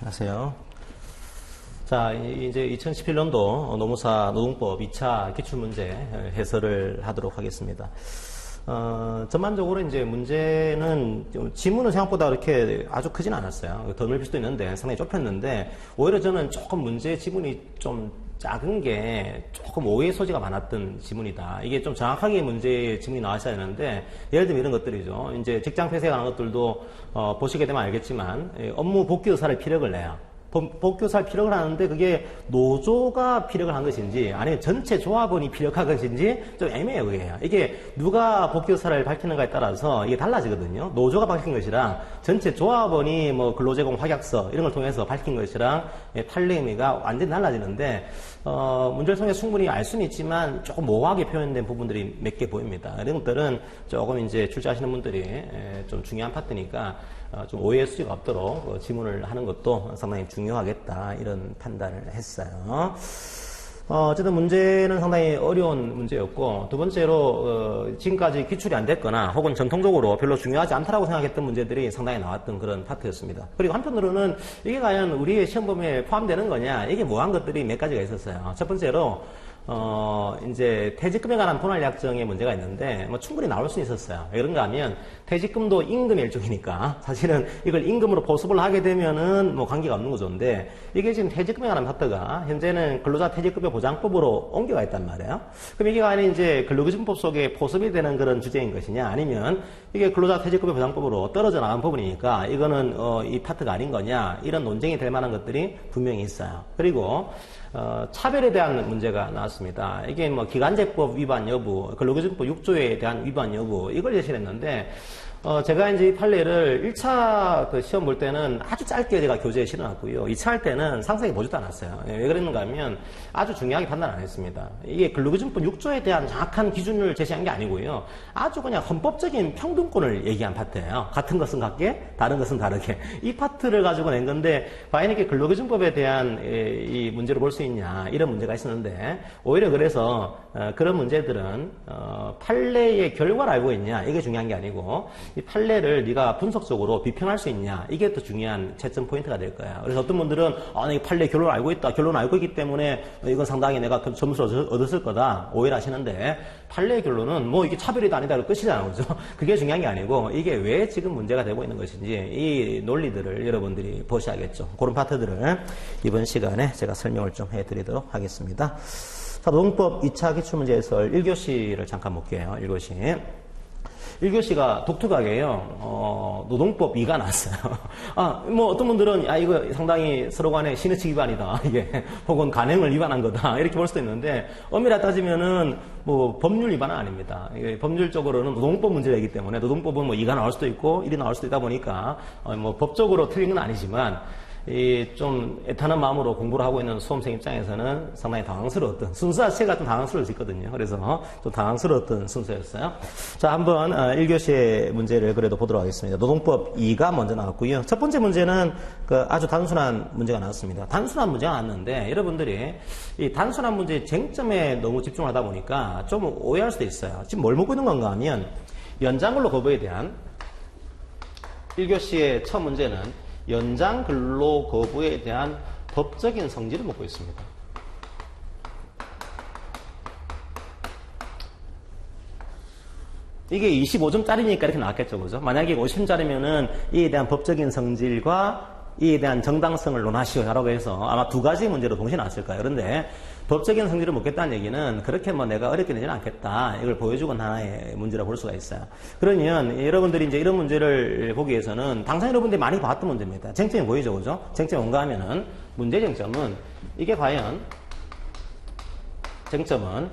안녕하세요. 자, 이제 2011년도 노무사 노동법 2차 기출문제 해설을 하도록 하겠습니다. 전반적으로 이제 문제는 지문은 생각보다 그렇게 아주 크진 않았어요. 더 넓힐 수도 있는데 상당히 좁혔는데 오히려 저는 조금 문제 지문이 좀 작은 게 조금 오해 소지가 많았던 지문이다. 이게 좀 정확하게 문제 지문이 나왔어야 하는데 예를 들면 이런 것들이죠. 이제 직장 폐쇄하는 것들도 보시게 되면 알겠지만 업무 복귀 의사를 피력을 내요. 복교사를 피력을 하는데 그게 노조가 피력을 한 것인지 아니면 전체 조합원이 피력한 것인지 좀 애매해요. 이게 누가 복교사를 밝히는가에 따라서 이게 달라지거든요. 노조가 밝힌 것이랑 전체 조합원이 뭐 근로제공 확약서 이런 걸 통해서 밝힌 것이랑 판례 의미가 완전히 달라지는데 문제를 통해 충분히 알 수는 있지만 조금 모호하게 표현된 부분들이 몇 개 보입니다. 이런 것들은 조금 이제 출제하시는 분들이 좀 중요한 파트니까 좀 오해의 수지가 없도록 지문을 하는 것도 상당히 중요하겠다 이런 판단을 했어요. 어쨌든 문제는 상당히 어려운 문제였고 두 번째로 지금까지 기출이 안 됐거나 혹은 전통적으로 별로 중요하지 않다라고 생각했던 문제들이 상당히 나왔던 그런 파트였습니다. 그리고 한편으로는 이게 과연 우리의 시험 범위에 포함되는 거냐 이게 모호한 것들이 몇 가지가 있었어요. 첫 번째로 이제 퇴직금에 관한 분할 약정에 문제가 있는데, 충분히 나올 수 있었어요. 왜 그런가 하면, 퇴직금도 임금의 일종이니까, 사실은 이걸 임금으로 보습을 하게 되면은 관계가 없는 구조인데, 이게 지금 퇴직금에 관한 파트가, 현재는 근로자 퇴직급여 보장법으로 옮겨가 있단 말이에요. 그럼 이게 과연 이제 근로기준법 속에 보습이 되는 그런 주제인 것이냐, 아니면 이게 근로자 퇴직급여 보장법으로 떨어져 나간 부분이니까, 이거는, 이 파트가 아닌 거냐, 이런 논쟁이 될 만한 것들이 분명히 있어요. 그리고, 차별에 대한 문제가 나왔습니다. 이게 기간제법 위반 여부, 근로기준법 6조에 대한 위반 여부, 이걸 제시를 했는데, 제가 이제 이 판례를 1차 시험 볼 때는 아주 짧게 제가 교재에 실어놨고요. 2차 할 때는 상세히 보지도 않았어요. 왜 그랬는가 하면 아주 중요하게 판단 안 했습니다. 이게 근로기준법 6조에 대한 정확한 기준을 제시한 게 아니고요. 아주 그냥 헌법적인 평등권을 얘기한 파트예요. 같은 것은 같게, 다른 것은 다르게. 이 파트를 가지고 낸 건데, 과연 이렇게 근로기준법에 대한 이 문제를 볼 수 있냐, 이런 문제가 있었는데, 오히려 그래서 그런 문제들은 판례의 결과를 알고 있냐, 이게 중요한 게 아니고, 이 판례를 네가 분석적으로 비평할 수 있냐 이게 더 중요한 채점 포인트가 될 거야. 그래서 어떤 분들은 이 판례 결론을 알고 있다. 결론을 알고 있기 때문에 이건 상당히 내가 점수를 얻었을 거다. 오해를 하시는데 판례의 결론은 이게 차별이다 아니다 그 끝이잖아요. 그죠? 그게 중요한 게 아니고 이게 왜 지금 문제가 되고 있는 것인지 이 논리들을 여러분들이 보셔야겠죠. 그런 파트들을 이번 시간에 제가 설명을 좀 해드리도록 하겠습니다. 자, 노동법 2차 기출문제 해설 1교시를 잠깐 볼게요. 1교시. 1교시가 독특하게요. 노동법 2가 나왔어요. 어떤 분들은, 이거 상당히 서로 간에 신의칙 위반이다. 이게, 혹은 간행을 위반한 거다. 이렇게 볼 수도 있는데, 엄밀히 따지면은, 법률 위반은 아닙니다. 이게 법률적으로는 노동법 문제이기 때문에, 노동법은 2가 나올 수도 있고, 1이 나올 수도 있다 보니까, 법적으로 틀린 건 아니지만, 좀 애타는 마음으로 공부를 하고 있는 수험생 입장에서는 상당히 당황스러웠던 순서 자체가 좀 당황스러울 수 있거든요. 그래서 좀 당황스러웠던 순서였어요. 자, 한번 1교시의 문제를 그래도 보도록 하겠습니다. 노동법 2가 먼저 나왔고요. 첫 번째 문제는 아주 단순한 문제가 나왔습니다. 단순한 문제가 나왔는데 여러분들이 이 단순한 문제의 쟁점에 너무 집중을 하다 보니까 좀 오해할 수도 있어요. 지금 뭘 묻고 있는 건가 하면 연장근로 거부에 대한 1교시의 첫 문제는 연장 근로 거부에 대한 법적인 성질을 묻고 있습니다. 이게 25점짜리니까 이렇게 나왔겠죠, 그죠? 만약에 50점짜리면은 이에 대한 법적인 성질과 이에 대한 정당성을 논하시오라고 해서 아마 두 가지 문제로 동시에 나왔을 거예요. 그런데 법적인 성질을 묻겠다는 얘기는 그렇게 내가 어렵게 내지는 않겠다. 이걸 보여주건 하나의 문제라 볼 수가 있어요. 그러면 여러분들이 이제 이런 문제를 보기 위해서는 당장 여러분들이 많이 봤던 문제입니다. 쟁점이 보이죠, 그죠? 쟁점이 뭔가 하면은 문제 쟁점은 이게 과연 쟁점은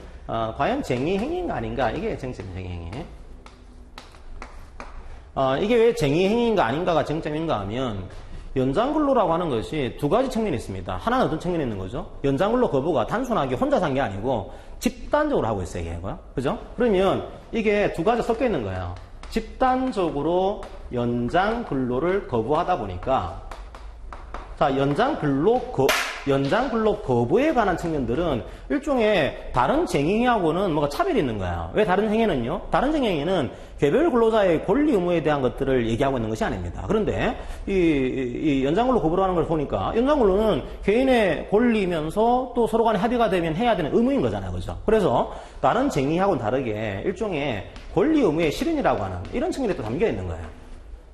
과연 쟁의행위인가 아닌가 이게 쟁점이 쟁의행위. 이게 왜 쟁의행위인가 아닌가가 쟁점인가 하면 연장근로라고 하는 것이 두 가지 측면이 있습니다. 하나는 어떤 측면이 있는 거죠? 연장근로 거부가 단순하게 혼자서 한 게 아니고 집단적으로 하고 있어요, 이게. 그죠? 그러면 이게 두 가지 섞여 있는 거예요. 집단적으로 연장근로를 거부하다 보니까 자, 연장근로 연장 근로 거부에 관한 측면들은 일종의 다른 쟁행위하고는 뭐가 차별이 있는 거야. 왜 다른 행위는요? 다른 쟁행위는 개별 근로자의 권리 의무에 대한 것들을 얘기하고 있는 것이 아닙니다. 그런데 이 연장 근로 거부를 하는 걸 보니까 연장 근로는 개인의 권리면서 또 서로 간에 합의가 되면 해야 되는 의무인 거잖아요. 그죠? 그래서 다른 쟁행위하고는 다르게 일종의 권리 의무의 실현이라고 하는 이런 측면이 또 담겨 있는 거예요.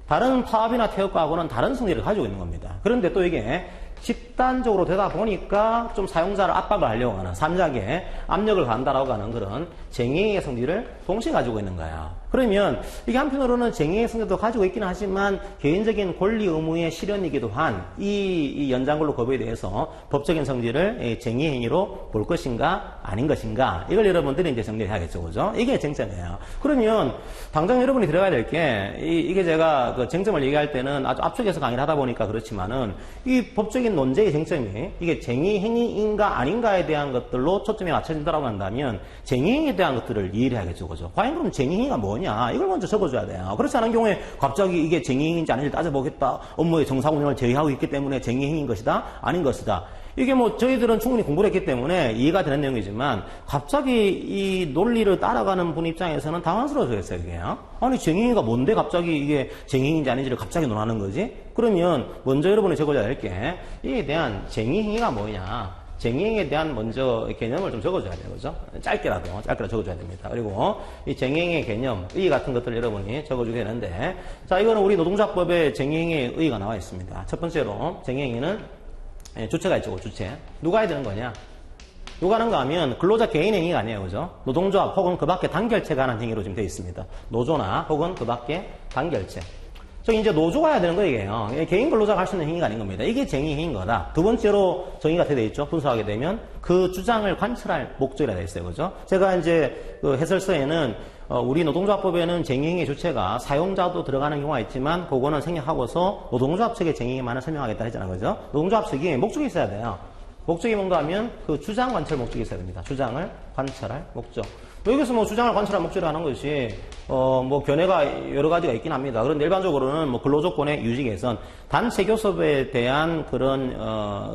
다른 파업이나 태업과하고는 다른 성질을 가지고 있는 겁니다. 그런데 또 이게 집단적으로 되다 보니까 좀 사용자를 압박을 하려고 하는 삼작에 압력을 가한다라고 하는 그런 쟁의의 성질을 동시에 가지고 있는 거야. 그러면 이게 한편으로는 쟁의의 성질도 가지고 있기는 하지만 개인적인 권리 의무의 실현이기도 한 이 연장근로 거부에 대해서 법적인 성질을 쟁의 행위로 볼 것인가 아닌 것인가 이걸 여러분들이 이제 정리해야겠죠, 그죠? 이게 쟁점이에요. 그러면 당장 여러분이 들어가야 될 게 이게 제가 그 쟁점을 얘기할 때는 아주 앞쪽에서 강의를 하다 보니까 그렇지만은 이 법적인 논제의 쟁점이 이게 쟁의 행위인가 아닌가에 대한 것들로 초점이 맞춰진다고 한다면 쟁의 행위에 대한 것들을 이해를 해야겠죠, 그죠? 과연 그럼 쟁의 행위가 뭐냐? 이걸 먼저 적어줘야 돼요. 그렇지 않은 경우에 갑자기 이게 쟁의 행위인지 아닌지 따져보겠다. 업무의 정상 운영을 제외하고 있기 때문에 쟁의 행위인 것이다? 아닌 것이다. 이게 뭐 저희들은 충분히 공부를 했기 때문에 이해가 되는 내용이지만 갑자기 이 논리를 따라가는 분 입장에서는 당황스러워졌어요, 이게. 아니, 쟁의가 뭔데 갑자기 이게 쟁의인지 아닌지를 갑자기 논하는 거지? 그러면 먼저 여러분이 적어줘야 될 게 이에 대한 쟁의행위가 뭐냐? 쟁의행위에 대한 먼저 개념을 좀 적어줘야 돼요, 그죠? 짧게라도 적어줘야 됩니다. 그리고 이 쟁의행위의 개념, 의 같은 것들을 여러분이 적어주게 되는데, 자, 이거는 우리 노동조합법에 쟁의행위의 의가 나와 있습니다. 첫 번째로 쟁의행위는 주체가 있죠, 주체. 누가 해야 되는 거냐? 누가 하는가 하면 근로자 개인 행위가 아니에요, 그죠? 노동조합 혹은 그 밖에 단결체가 하는 행위로 지금 되어 있습니다. 노조나 혹은 그 밖에 단결체. 저기 이제 노조가 해야 되는 거예요. 개인 근로자가 할 수 있는 행위가 아닌 겁니다. 이게 쟁의 행위인 거다. 두 번째로 정의가 되어 있죠. 분석하게 되면 그 주장을 관철할 목적이라 되어 있어요, 그죠? 제가 이제 그 해설서에는 우리 노동조합법에는 쟁의행위의 주체가 사용자도 들어가는 경우가 있지만 그거는 생략하고서 노동조합 측의 쟁의행위만을 설명하겠다 했잖아요, 그죠? 노동조합 측이 목적이 있어야 돼요. 목적이 뭔가 하면 그 주장 관철 목적이 있어야 됩니다. 주장을 관철할 목적. 여기서 뭐 주장을 관철할 목적으로 하는 것이 뭐 견해가 여러 가지가 있긴 합니다. 그런데 일반적으로는 뭐 근로조건의 유지 개선, 단체 교섭에 대한 그런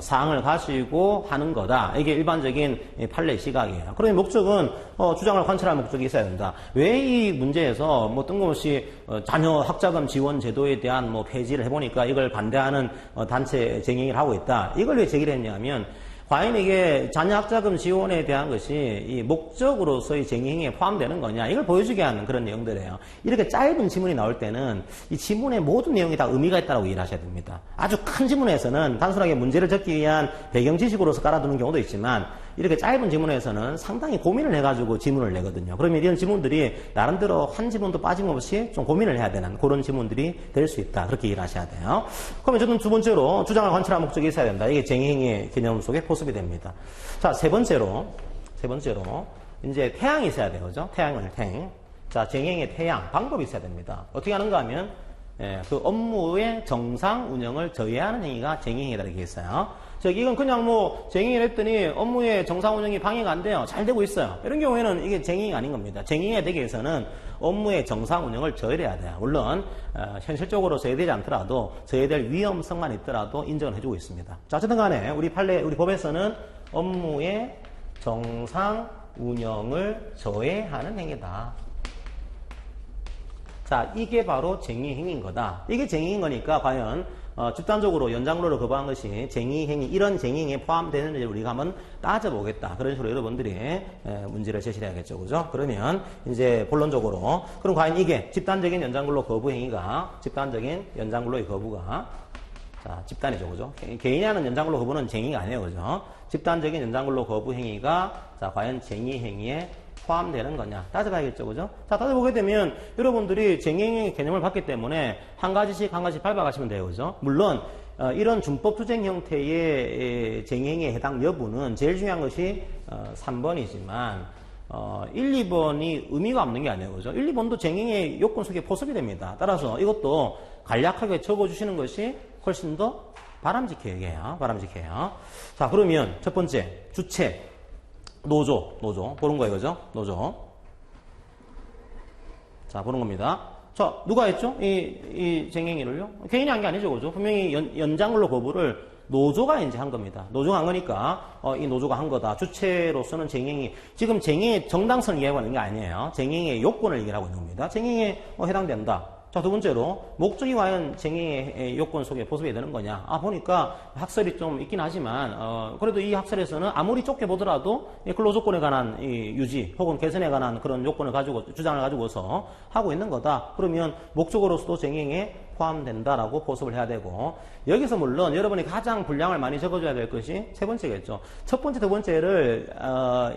사항을 가지고 하는 거다. 이게 일반적인 판례 시각이에요. 그러면 목적은 주장을 관철할 목적이 있어야 된다. 왜 이 문제에서 뭐 뜬금없이 자녀 학자금 지원 제도에 대한 뭐 폐지를 해보니까 이걸 반대하는 단체 쟁의를 하고 있다. 이걸 왜 제기를 했냐면 과연 이게 자녀 학자금 지원에 대한 것이 이 목적으로서의 쟁의행위에 포함되는 거냐 이걸 보여주게 하는 그런 내용들이에요. 이렇게 짧은 지문이 나올 때는 이 지문의 모든 내용이 다 의미가 있다고 이해를 하셔야 됩니다. 아주 큰 지문에서는 단순하게 문제를 적기 위한 배경 지식으로서 깔아두는 경우도 있지만 이렇게 짧은 지문에서는 상당히 고민을 해가지고 지문을 내거든요. 그러면 이런 지문들이 나름대로 한 지문도 빠짐없이 좀 고민을 해야 되는 그런 지문들이 될 수 있다. 그렇게 이해를 하셔야 돼요. 그러면 저는 두 번째로 주장을 관철할 목적이 있어야 된다. 이게 쟁의행위의 개념 속에 포섭이 됩니다. 자, 세 번째로 이제 태양이 있어야 돼요. 그죠? 태양. 자, 쟁의행위의 태양. 방법이 있어야 됩니다. 어떻게 하는가 하면 그 업무의 정상 운영을 저해하는 행위가 쟁의행위다 이렇게 했어요. 이건 그냥 뭐 쟁의를 했더니 업무의 정상 운영이 방해가 안 돼요. 잘 되고 있어요. 이런 경우에는 이게 쟁의가 아닌 겁니다. 쟁의가 되기 위해서는 업무의 정상 운영을 저해해야 돼요. 물론 현실적으로 저해되지 않더라도 저해될 위험성만 있더라도 인정을 해주고 있습니다. 자, 어쨌든 간에 우리 법에서는 업무의 정상 운영을 저해하는 행위다. 자, 이게 바로 쟁의행위인 거다. 이게 쟁의인 거니까 과연 집단적으로 연장근로를 거부한 것이 쟁의행위, 이런 쟁의행위에 포함되는지 우리가 한번 따져보겠다. 그런 식으로 여러분들이 문제를 제시를 해야겠죠. 그죠? 그러면 이제 본론적으로 그럼 과연 이게 집단적인 연장근로 거부 행위가 집단적인 연장근로의 거부가 자, 집단이죠. 그죠? 개인이 하는 연장근로 거부는 쟁의가 아니에요. 그죠? 집단적인 연장근로 거부 행위가 자, 과연 쟁의행위에 포함되는 거냐 따져봐야겠죠, 그죠? 자, 따져보게 되면 여러분들이 쟁의행위 개념을 받기 때문에 한 가지씩 밟아가시면 돼요, 그죠? 물론 이런 준법 투쟁 형태의 쟁의행위에 해당 여부는 제일 중요한 것이 3번이지만 1, 2번이 의미가 없는 게 아니에요, 그죠? 1, 2번도 쟁의행위 요건 속에 포섭이 됩니다. 따라서 이것도 간략하게 적어주시는 것이 훨씬 더 바람직해요. 자, 그러면 첫 번째 주체. 노조 보는 거예요, 그죠? 노조. 자, 보는 겁니다. 자, 누가 했죠? 이 쟁행위를요? 개인이 한 게 아니죠, 그죠? 분명히 연장근로 거부를 노조가 이제 한 겁니다. 노조가 한 거니까 이 노조가 한 거다. 주체로서는 쟁행이 지금 쟁행의 정당성을 얘기하는 게 아니에요. 쟁행의 요건을 얘기하고 있는 겁니다. 쟁행에 해당된다. 자, 두 번째로 목적이 과연 쟁행의 요건 속에 포섭이 되는 거냐? 보니까 학설이 좀 있긴 하지만 그래도 이 학설에서는 아무리 좁게 보더라도 근로조건에 관한 이 유지 혹은 개선에 관한 그런 요건을 가지고 주장을 가지고서 하고 있는 거다. 그러면 목적으로서도 쟁행에 포함된다라고 포섭을 해야 되고, 여기서 물론 여러분이 가장 분량을 많이 적어줘야 될 것이 세 번째겠죠. 첫 번째, 두 번째를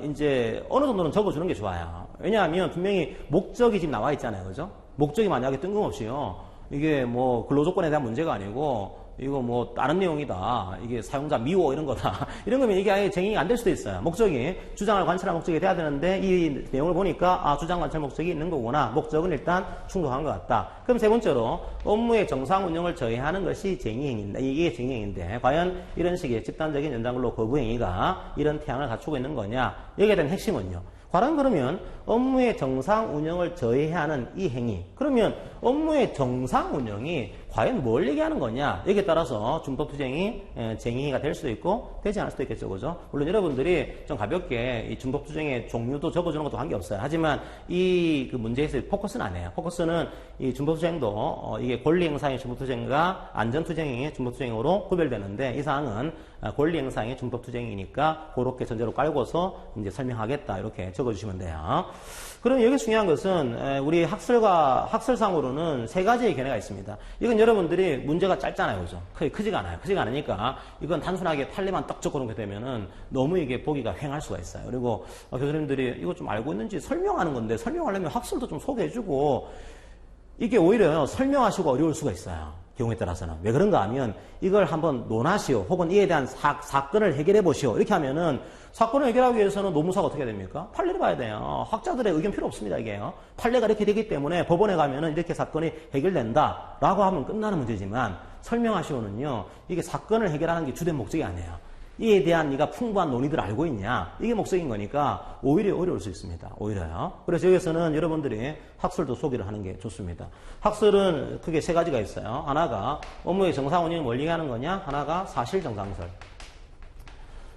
이제 어느 정도는 적어주는 게 좋아요. 왜냐하면 분명히 목적이 지금 나와 있잖아요, 그죠? 목적이 만약에 뜬금없이요, 이게 뭐 근로조건에 대한 문제가 아니고 이거 뭐 다른 내용이다, 이게 사용자 미워 이런 거다, 이런 거면 이게 아예 쟁행이 안 될 수도 있어요. 목적이 주장을 관철할 목적이 돼야 되는데 이 내용을 보니까 주장 관철 목적이 있는 거구나, 목적은 일단 충족한 것 같다. 그럼 세 번째로 업무의 정상 운영을 저해하는 것이 쟁의행위인데, 이게 쟁의행위인데 과연 이런 식의 집단적인 연장근로 거부 행위가 이런 태양을 갖추고 있는 거냐, 여기에 대한 핵심은요, 과연 그러면 업무의 정상 운영을 저해하는 이 행위, 그러면 업무의 정상 운영이 과연 뭘 얘기하는 거냐, 여기에 따라서 준법투쟁이 쟁의가 될 수도 있고 되지 않을 수도 있겠죠, 그죠? 물론 여러분들이 좀 가볍게 이 준법투쟁의 종류도 적어주는 것도 관계없어요. 하지만 이 그 문제에서 포커스는 안 해요. 포커스는 이 준법투쟁도 이게 권리행사의 준법투쟁과 안전투쟁의 준법투쟁으로 구별되는데, 이 사항은 권리행사의 준법투쟁이니까 그렇게 전제로 깔고서 이제 설명하겠다, 이렇게 적어주시면 돼요. 그럼 여기 중요한 것은 우리 학설상으로는 세 가지의 견해가 있습니다. 이건 여러분들이 문제가 짧잖아요, 그죠? 크지가 않아요. 크지가 않으니까 이건 단순하게 판례만 딱 적어놓게 되면은 너무 이게 보기가 횡할 수가 있어요. 그리고 교수님들이 이거 좀 알고 있는지 설명하는 건데, 설명하려면 학설도 좀 소개해주고, 이게 오히려 설명하시고 어려울 수가 있어요, 경우에 따라서는. 왜 그런가 하면 이걸 한번 논하시오, 혹은 이에 대한 사건을 해결해 보시오, 이렇게 하면은 사건을 해결하기 위해서는 노무사가 어떻게 됩니까? 판례를 봐야 돼요. 학자들의 의견 필요 없습니다, 이게요. 판례가 이렇게 되기 때문에 법원에 가면은 이렇게 사건이 해결된다 라고 하면 끝나는 문제지만, 설명하시오는요, 이게 사건을 해결하는 게 주된 목적이 아니에요. 이에 대한 네가 풍부한 논의들 알고 있냐, 이게 목적인 거니까 오히려 어려울 수 있습니다, 오히려요. 그래서 여기서는 여러분들이 학설도 소개를 하는 게 좋습니다. 학설은 크게 세 가지가 있어요. 하나가 업무의 정상 운영이 뭘 얘기하는 거냐, 하나가 사실 정상설.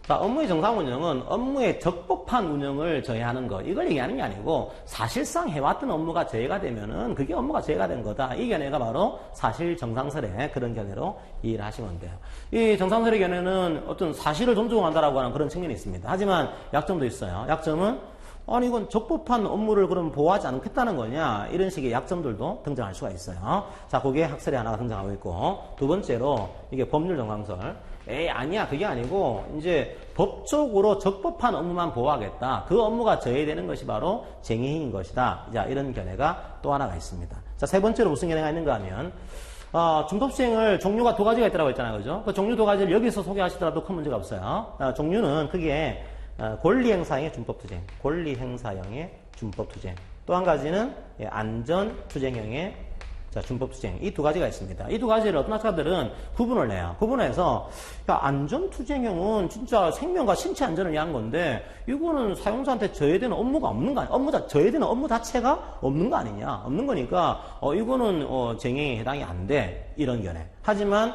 자, 업무의 정상 운영은 업무의 적법한 운영을 저해하는 것, 이걸 얘기하는 게 아니고, 사실상 해왔던 업무가 저해가 되면은 그게 업무가 저해가 된 거다. 이 견해가 바로 사실 정상설의 그런 견해로 이해를 하시면 돼요. 이 정상설의 견해는 어떤 사실을 존중한다라고 하는 그런 측면이 있습니다. 하지만 약점도 있어요. 약점은 아니 이건 적법한 업무를 그럼 보호하지 않겠다는 거냐, 이런 식의 약점들도 등장할 수가 있어요. 자, 그게 학설이 하나가 등장하고 있고, 두 번째로 이게 법률 정상설. 아니야, 그게 아니고 이제 법적으로 적법한 업무만 보호하겠다, 그 업무가 저해되는 것이 바로 쟁의행위인 것이다. 자, 이런 견해가 또 하나가 있습니다. 자, 세 번째로 무슨 견해가 있는가 하면 준법투쟁을 종류가 두 가지가 있다고 했잖아요, 그죠? 그 종류 두 가지를 여기서 소개하시더라도 큰 문제가 없어요. 종류는 크게 권리행사형의 준법투쟁, 권리행사형의 준법투쟁, 또 한 가지는 안전투쟁형의 준법투쟁, 이 두 가지가 있습니다. 이 두 가지를 어떤 학자들은 구분을 해요. 구분해서 안전투쟁형은 진짜 생명과 신체 안전을 위한 건데, 이거는 사용자한테 저해되는 업무가 없는 거 아니야? 저해되는 업무 자체가 없는 거 아니냐? 없는 거니까 이거는 쟁행에 해당이 안 돼, 이런 견해. 하지만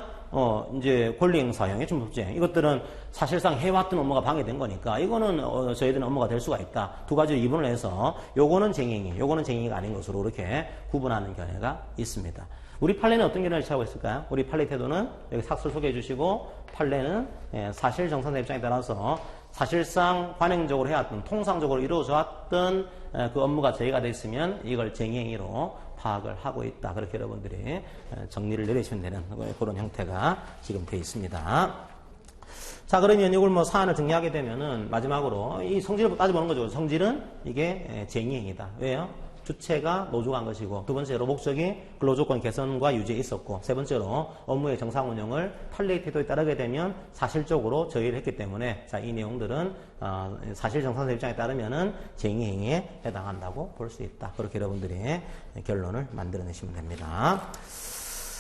이제 권리행사형의 준법투쟁, 이것들은 사실상 해왔던 업무가 방해된 거니까 이거는 저해되는 업무가 될 수가 있다. 두 가지를 이분을 해서 요거는 쟁행이, 요거는 쟁행이가 아닌 것으로 이렇게 구분하는 견해가 있습니다. 우리 판례는 어떤 견해를 취하고 있을까요? 우리 판례 태도는 여기 삭설 소개해 주시고, 판례는 사실 정상의 입장에 따라서 사실상 관행적으로 해왔던, 통상적으로 이루어져 왔던 그 업무가 저해가 됐으면 이걸 쟁행위로 파악을 하고 있다. 그렇게 여러분들이 정리를 내리시면 되는 그런 형태가 지금 되어 있습니다. 자, 그러면 이걸 뭐 사안을 정리하게 되면은 마지막으로 이 성질을 따져보는 거죠. 성질은 이게 쟁의행위다. 왜요? 주체가 노조가 한 것이고, 두 번째로 목적이 근로조건 개선과 유지에 있었고, 세 번째로 업무의 정상 운영을 판례의 태도에 따르게 되면 사실적으로 저해를 했기 때문에, 자, 이 내용들은 사실 정상설 입장에 따르면은 쟁의행위에 해당한다고 볼 수 있다. 그렇게 여러분들이 결론을 만들어내시면 됩니다.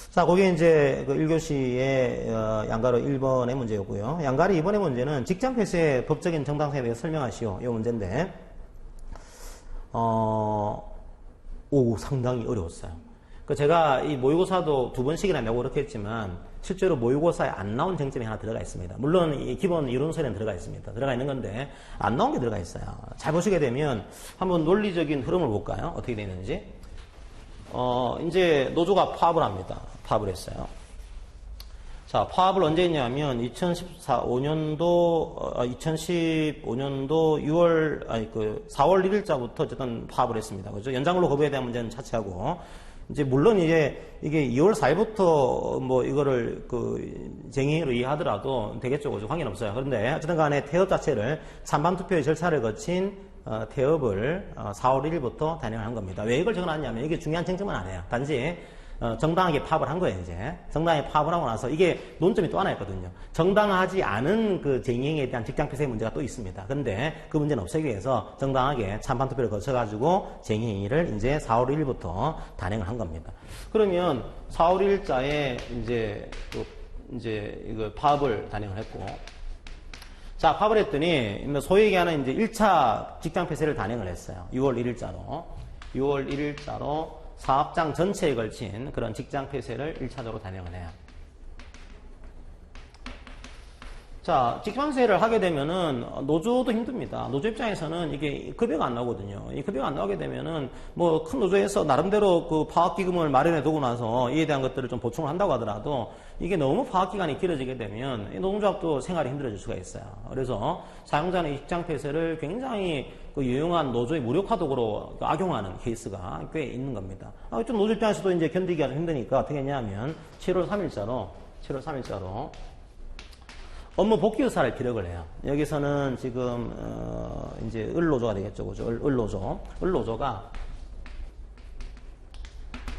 자, 거기에 이제 그 1교시의 양가로 1번의 문제였고요. 양가로 2번의 문제는 직장 폐쇄의 법적인 정당성에 대해 설명하시오, 이 문제인데, 상당히 어려웠어요. 제가 이 모의고사도 2번씩이나 내고 그렇게 했지만, 실제로 모의고사에 안 나온 쟁점이 하나 들어가 있습니다. 물론 이 기본 이론서에는 들어가 있습니다. 들어가 있는 건데 안 나온 게 들어가 있어요. 잘 보시게 되면 한번 논리적인 흐름을 볼까요? 어떻게 되어 있는지. 이제 노조가 파업을 합니다. 파업을 했어요. 자, 파업을 언제 했냐면 2015년도 4월 1일자부터 어쨌든 파업을 했습니다. 그죠? 연장근로 거부에 대한 문제는 차치하고 이제 물론 이게 2월 4일부터 뭐 이거를 쟁의로 이해하더라도 되겠죠. 그죠? 관계는 없어요. 그런데 어쨌든 간에 태업 자체를 찬반 투표의 절차를 거친 태업을 4월 1일부터 단행을 한 겁니다. 왜 이걸 적어놨냐면 이게 중요한 쟁점은 아니에요. 단지 정당하게 파업을 한 거예요, 이제. 정당하게 파업을 하고 나서 이게 논점이 또 하나 있거든요. 정당하지 않은 그 쟁행에 대한 직장폐쇄 문제가 또 있습니다. 근데 그 문제는 없애기 위해서 정당하게 찬반 투표를 거쳐가지고 쟁행을 이제 4월 1일부터 단행을 한 겁니다. 그러면 4월 1일자에 이제 이거 파업을 단행을 했고, 자, 파업을 했더니 소위 얘기하는 이제 1차 직장폐쇄를 단행을 했어요. 6월 1일자로 사업장 전체에 걸친 그런 직장 폐쇄를 1차적으로 단행을 해요. 자, 직장 폐쇄를 하게 되면은 노조도 힘듭니다. 노조 입장에서는 이게 급여가 안 나오거든요. 이 급여가 안 나오게 되면은 뭐 큰 노조에서 나름대로 그 파악기금을 마련해 두고 나서 이에 대한 것들을 좀 보충을 한다고 하더라도 이게 너무 파악기간이 길어지게 되면 노동조합도 생활이 힘들어질 수가 있어요. 그래서 사용자는 직장 폐쇄를 굉장히 유용한 노조의 무력화 도구로 악용하는 케이스가 꽤 있는 겁니다. 좀 노조 입장에서도 이제 견디기가 좀 힘드니까 어떻게 했냐면 7월 3일자로 업무 복귀 의사를 기록을 해요. 여기서는 지금 이제 을노조가 되겠죠, 그죠? 을노조가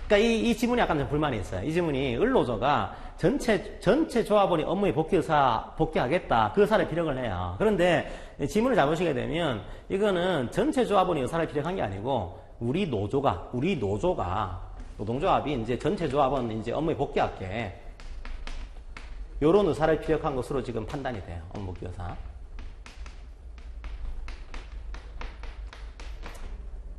그러니까 이 지문이 약간 좀 불만이 있어요. 이 지문이 을노조가 전체 조합원이 업무에 복귀하겠다. 그 의사를 피력을 해요. 그런데 지문을 잘 보시게 되면 이거는 전체 조합원이 의사를 피력한 게 아니고 우리 노조가 노동조합이 이제 전체 조합원 이제 업무에 복귀할게. 요런 의사를 피력한 것으로 지금 판단이 돼요. 업무 복귀 의사.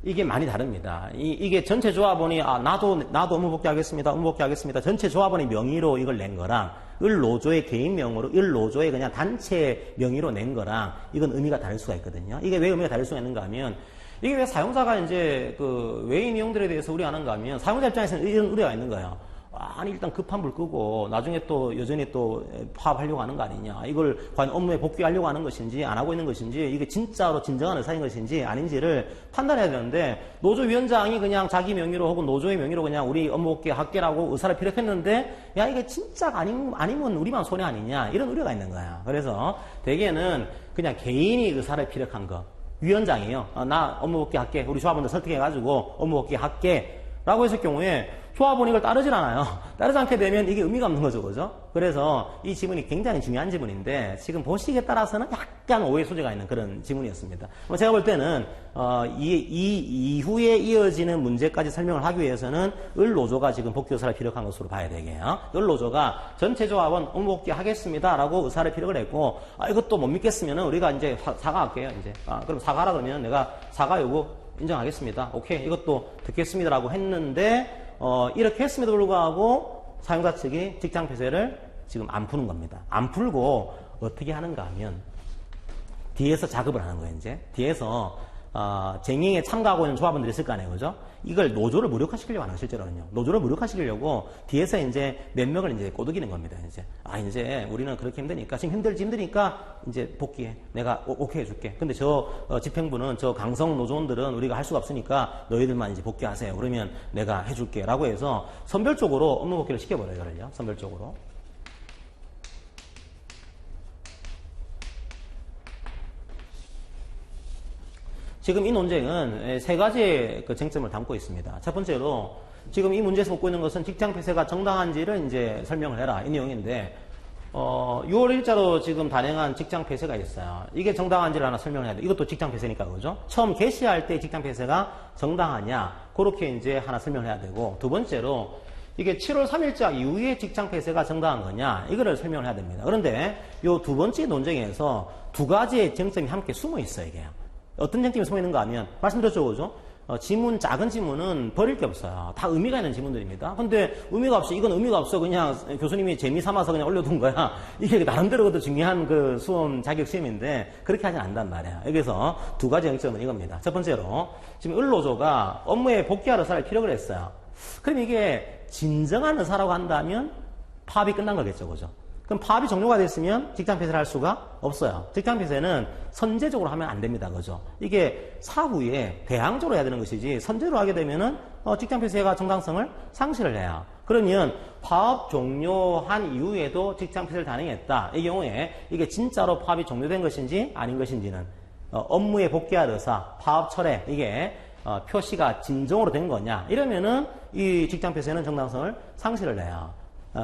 이게 많이 다릅니다. 이게 전체 조합원이 나도 업무 복귀하겠습니다. 전체 조합원의 명의로 이걸 낸 거랑 을노조의 개인 명으로 을노조의 그냥 단체 명의로 낸 거랑 이건 의미가 다를 수가 있거든요. 이게 왜 의미가 다를 수가 있는가 하면 이게 왜 사용자가 이제 그 외인 이용들에 대해서 우려하는가 하면 사용자 입장에서는 이런 우려가 있는 거예요. 아니 일단 급한 불 끄고 나중에 또 여전히 또 파업하려고 하는 거 아니냐. 이걸 과연 업무에 복귀하려고 하는 것인지 안 하고 있는 것인지 이게 진짜로 진정한 의사인 것인지 아닌지를 판단해야 되는데 노조위원장이 그냥 자기 명의로 혹은 노조의 명의로 그냥 우리 업무 복귀 할게라고 의사를 피력했는데 야 이게 진짜가 아니면 우리만 손해 아니냐 이런 우려가 있는 거야. 그래서 대개는 그냥 개인이 의사를 피력한 거. 위원장이에요. 나 업무 복귀 할게. 우리 조합원들 설득해가지고 업무 복귀 할게. 라고 했을 경우에 조합원이 이걸 따르질 않아요. 따르지 않게 되면 이게 의미가 없는 거죠. 그죠? 그래서 이 지문이 굉장히 중요한 지문인데 지금 보시기에 따라서는 약간 오해 소지가 있는 그런 지문이었습니다. 제가 볼 때는 이 이후에 이어지는 문제까지 설명을 하기 위해서는 을노조가 지금 복귀 의사를 피력한 것으로 봐야 되게요. 을노조가 전체 조합원 업무 복귀 하겠습니다. 라고 의사를 피력을 했고 이것도 못 믿겠으면 우리가 이제 사과할게요. 이제 그럼 사과하라 그러면 내가 사과 요구 인정하겠습니다. 오케이 이것도 듣겠습니다라고 했는데 이렇게 했음에도 불구하고 사용자 측이 직장 폐쇄를 지금 안 푸는 겁니다. 안 풀고 어떻게 하는가 하면 뒤에서 작업을 하는 거예요. 이제 뒤에서 쟁행에 참가하고 있는 조합원들이 있을 거 아니에요. 그죠? 이걸 노조를 무력화시키려고 하는 실제로는요. 노조를 무력화시키려고 뒤에서 이제 몇 명을 이제 꼬드기는 겁니다. 이제 우리는 그렇게 힘드니까 지금 힘드니까 이제 복귀해. 내가 오케이 해줄게. 근데 저 집행부는 저 강성 노조원들은 우리가 할 수가 없으니까 너희들만 이제 복귀하세요. 그러면 내가 해줄게. 라고 해서 선별적으로 업무 복귀를 시켜버려요. 이거를요. 선별적으로. 지금 이 논쟁은 세 가지의 그 쟁점을 담고 있습니다. 첫 번째로 지금 이 문제에서 묻고 있는 것은 직장 폐쇄가 정당한지를 이제 설명을 해라 이 내용인데 6월 1일자로 지금 단행한 직장 폐쇄가 있어요. 이게 정당한지를 하나 설명을 해야 돼. 이것도 직장 폐쇄니까 그죠? 처음 개시할 때 직장 폐쇄가 정당하냐 그렇게 이제 하나 설명을 해야 되고 두 번째로 이게 7월 3일자 이후에 직장 폐쇄가 정당한 거냐 이거를 설명을 해야 됩니다. 그런데 이 두 번째 논쟁에서 두 가지의 쟁점이 함께 숨어 있어요. 이게요. 어떤 쟁점이 숨어 있는가 하면 말씀드렸죠, 그죠? 지문, 작은 지문은 버릴 게 없어요. 다 의미가 있는 지문들입니다. 근데 의미가 없이, 이건 의미가 없어. 그냥 교수님이 재미 삼아서 그냥 올려둔 거야. 이게 나름대로 그것도 중요한 그 수험 자격 시험인데, 그렇게 하진 않단 말이야. 여기서 두 가지 영점은 이겁니다. 첫 번째로, 지금 을노조가 업무에 복귀할 의사를 피력을 했어요. 그럼 이게 진정한 의사라고 한다면 파업이 끝난 거겠죠. 그죠? 그럼 파업이 종료가 됐으면 직장 폐쇄를 할 수가 없어요. 직장 폐쇄는 선제적으로 하면 안 됩니다. 그죠? 이게 사후에 대항적으로 해야 되는 것이지 선제로 하게 되면은 직장 폐쇄가 정당성을 상실을 해요. 그러면 파업 종료한 이후에도 직장 폐쇄를 단행했다. 이 경우에 이게 진짜로 파업이 종료된 것인지 아닌 것인지는 업무에 복귀할 의사, 파업 철회 이게 표시가 진정으로 된 거냐 이러면은 이 직장 폐쇄는 정당성을 상실을 해요.